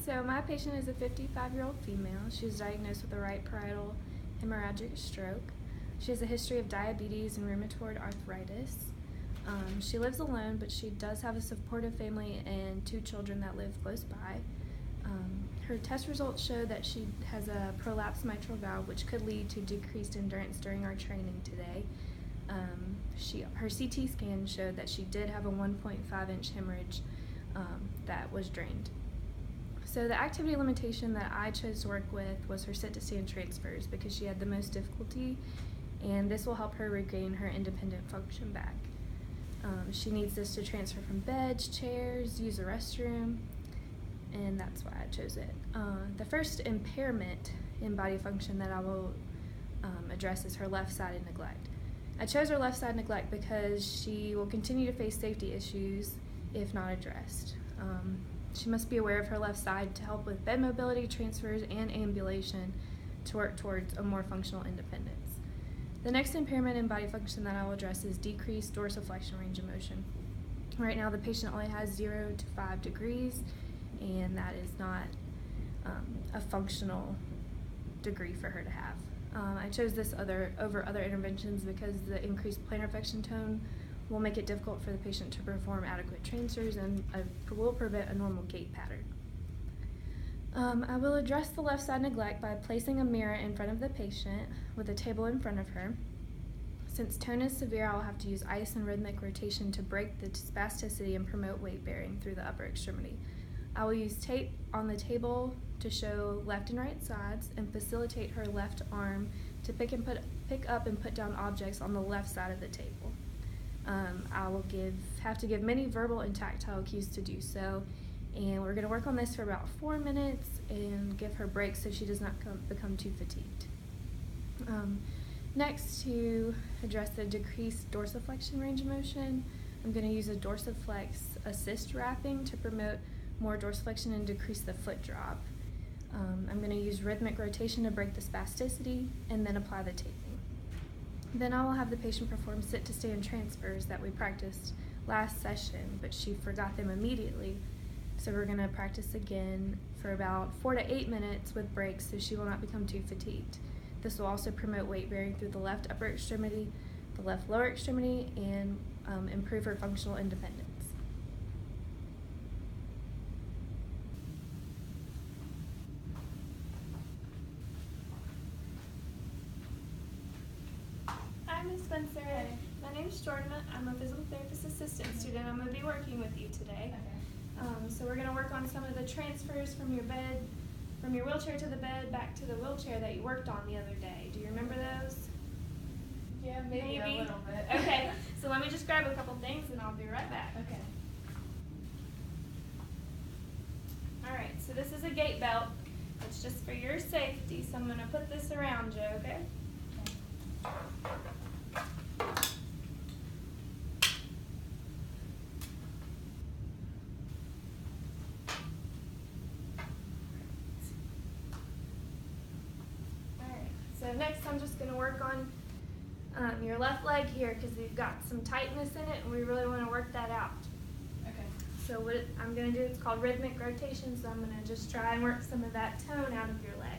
So my patient is a 55-year-old female. She was diagnosed with a right parietal hemorrhagic stroke. She has a history of diabetes and rheumatoid arthritis. She lives alone, but she does have a supportive family and 2 children that live close by. Her test results show that she has a prolapsed mitral valve, which could lead to decreased endurance during our training today. Her CT scan showed that she did have a 1.5-inch hemorrhage that was drained. So the activity limitation that I chose to work with was her sit-to-stand transfers because she had the most difficulty, and this will help her regain her independent function back. She needs this to transfer from beds, chairs, use a restroom, and that's why I chose it. The first impairment in body function that I will address is her left-sided neglect. I chose her left-side neglect because she will continue to face safety issues if not addressed. She must be aware of her left side to help with bed mobility, transfers, and ambulation to work towards a more functional independence. The next impairment in body function that I will address is decreased dorsiflexion range of motion. Right now the patient only has 0 to 5 degrees, and that is not a functional degree for her to have. I chose this over other interventions because the increased plantar flexion tone will make it difficult for the patient to perform adequate transfers and will prevent a normal gait pattern. I will address the left side neglect by placing a mirror in front of the patient with a table in front of her. Since tone is severe, I will have to use ice and rhythmic rotation to break the spasticity and promote weight bearing through the upper extremity. I will use tape on the table to show left and right sides and facilitate her left arm to pick up and put down objects on the left side of the table. I will have to give many verbal and tactile cues to do so, and we're going to work on this for about 4 minutes and give her breaks so she does not become too fatigued. Next, to address the decreased dorsiflexion range of motion, I'm going to use a dorsiflex assist wrapping to promote more dorsiflexion and decrease the foot drop. I'm going to use rhythmic rotation to break the spasticity and then apply the taping. Then I will have the patient perform sit-to-stand transfers that we practiced last session, but she forgot them immediately. So we're going to practice again for about 4 to 8 minutes with breaks so she will not become too fatigued. This will also promote weight bearing through the left upper extremity, the left lower extremity, and improve her functional independence. Hi, Ms. Spencer. Hey. My name's Jordan. I'm a physical therapist assistant student. I'm going to be working with you today. Okay. So we're going to work on some of the transfers from your bed, from your wheelchair to the bed, back to the wheelchair that you worked on the other day. Do you remember those? Yeah, maybe a little bit. Okay, so let me just grab a couple things and I'll be right back. Okay. Alright, so this is a gait belt. It's just for your safety, so I'm going to put this around you, okay? So next I'm just going to work on your left leg here because we've got some tightness in it and we really want to work that out. Okay. So what I'm going to do, it's called rhythmic rotation, so I'm going to just try and work some of that tone out of your leg.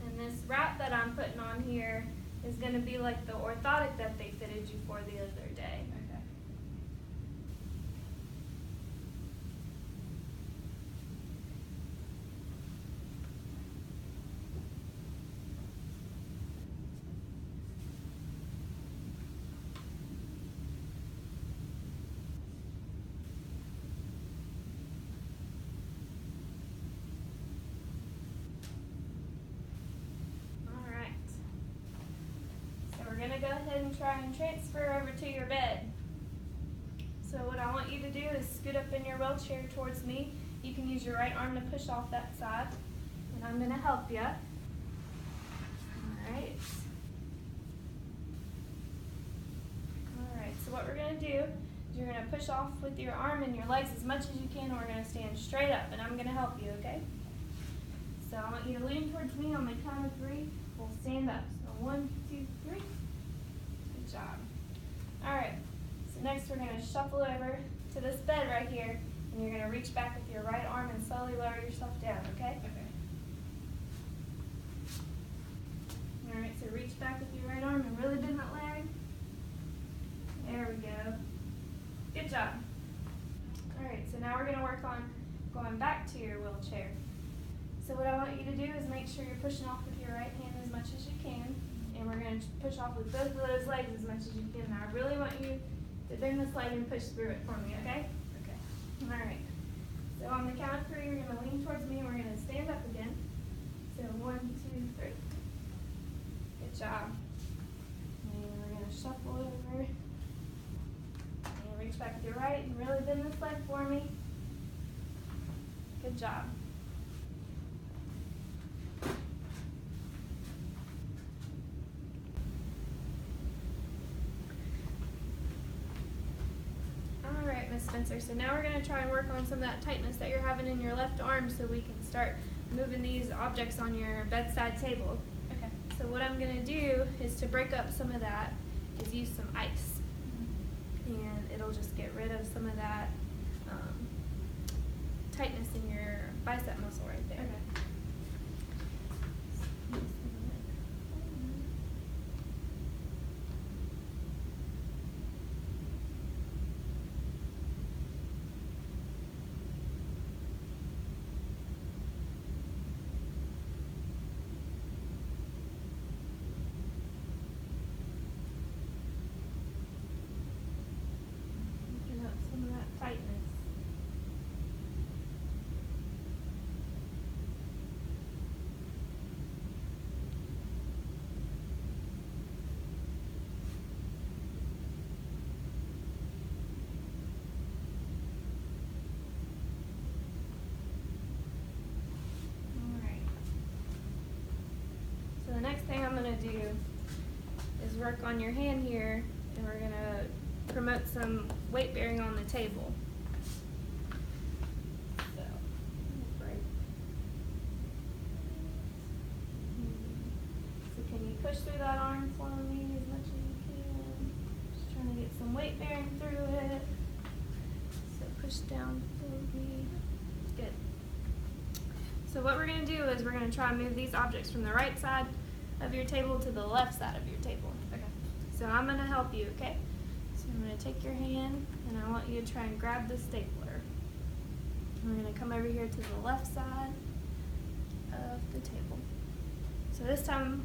And this wrap that I'm putting on here is going to be like the orthotic that they fitted you for the other day. Okay. We're going to go ahead and try and transfer over to your bed. So what I want you to do is scoot up in your wheelchair towards me. You can use your right arm to push off that side, and I'm going to help you. Alright. Alright, so what we're going to do is you're going to push off with your arm and your legs as much as you can, and we're going to stand straight up, and I'm going to help you, okay? So I want you to lean towards me on the count of 3. We'll stand up. So 1, 2, 3. Good job. Alright, so next we're going to shuffle over to this bed right here, and you're going to reach back with your right arm and slowly lower yourself down, okay? Okay. Alright, so reach back with your right arm and really bend that leg. There we go. Good job. Alright, so now we're going to work on going back to your wheelchair. So what I want you to do is make sure you're pushing off with your right hand as much as you can. And we're going to push off with both of those legs as much as you can. Now I really want you to bend this leg and push through it for me, okay? Okay. Alright. So on the count of 3, you're going to lean towards me and we're going to stand up again. So 1, 2, 3. Good job. And we're going to shuffle over. And reach back with your right and really bend this leg for me. Good job. Alright, Miss Spencer, so now we're going to try and work on some of that tightness that you're having in your left arm so we can start moving these objects on your bedside table. Okay. So what I'm going to do is to break up some of that is use some ice. And it'll just get rid of some of that tightness in your bicep muscle right there. Okay. Get out some of that tightness. Alright. So the next thing I'm going to do is work on your hand here, and we're going to promote some weight bearing on the table. So, break. So can you push through that arm for me as much as you can? Just trying to get some weight bearing through it. So push down slowly. Good. So what we're going to do is we're going to try and move these objects from the right side of your table to the left side of your table. Okay. So I'm going to help you, okay? So I'm going to take your hand and I want you to try and grab the stapler. We're going to come over here to the left side of the table. So this time,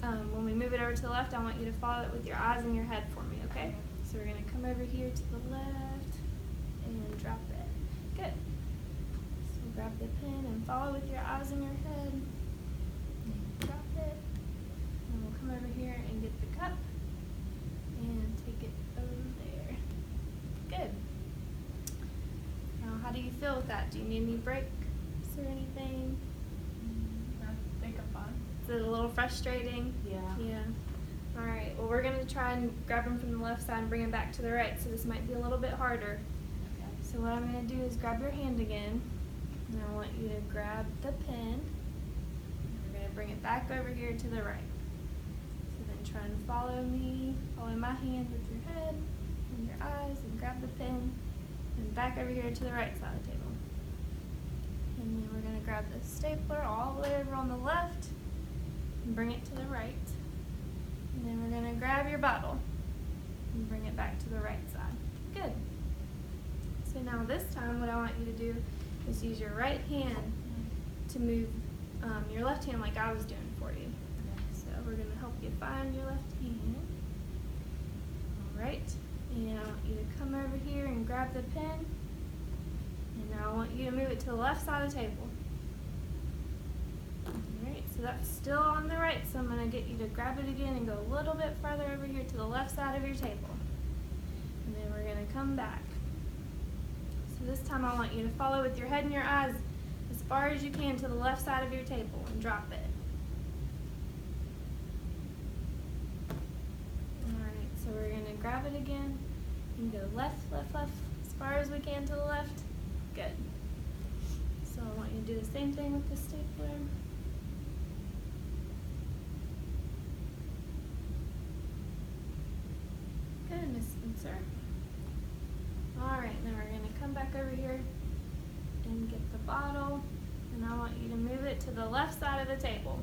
when we move it over to the left, I want you to follow it with your eyes and your head for me, okay? So we're going to come over here to the left and drop it. Good. So grab the pen and follow with your eyes and your head. And drop it. And we'll come over here and get the cup and take it over there. Good. Now, how do you feel with that? Do you need any breaks or anything? I think I'm fine. Is it a little frustrating? Yeah. Yeah. Alright, well we're going to try and grab them from the left side and bring them back to the right, so this might be a little bit harder. Okay. So what I'm going to do is grab your hand again, and I want you to grab the pen, and we're going to bring it back over here to the right. So then try and follow me, follow my hand with your head and your eyes, and grab the pen, and back over here to the right side of the table. And then we're going to grab the stapler all the way over on the left, and bring it to the right. And then we're going to grab your bottle and bring it back to the right side. Good. So now this time what I want you to do is use your right hand to move your left hand like I was doing for you. So we're going to help you find your left hand. Alright. And I want you to come over here and grab the pen. And now I want you to move it to the left side of the table. Alright, so that's still on the right, so I'm going to get you to grab it again and go a little bit farther over here to the left side of your table. And then we're going to come back. So this time I want you to follow with your head and your eyes as far as you can to the left side of your table and drop it. Alright, so we're going to grab it again and go left, left, left as far as we can to the left. Good. So So I want you to do the same thing with the stapler. Good, Miss Spencer. Alright, then we're going to come back over here and get the bottle, and I want you to move it to the left side of the table.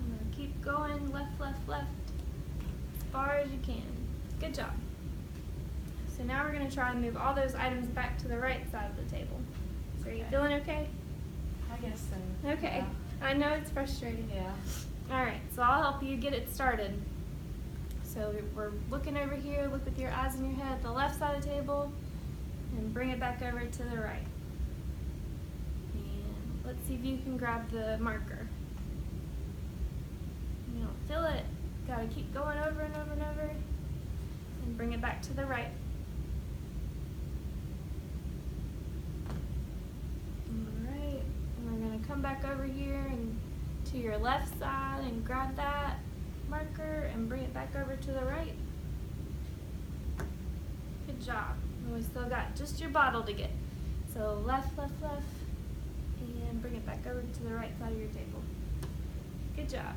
I'm going to keep going left, left, left as far as you can. Good job. So now we're going to try and move all those items back to the right side of the table. So are you feeling okay? I guess so. Okay. Yeah. I know it's frustrating. Yeah. Alright, so I'll help you get it started. So we're looking over here, look with your eyes in your head, the left side of the table, and bring it back over to the right. And let's see if you can grab the marker. You don't feel it, gotta keep going over and over and over, and bring it back to the right. Alright, and we're gonna come back over here and to your left side and grab that marker and bring it back over to the right. Good job. And we still got just your bottle to get. So left, left, left, and bring it back over to the right side of your table. Good job.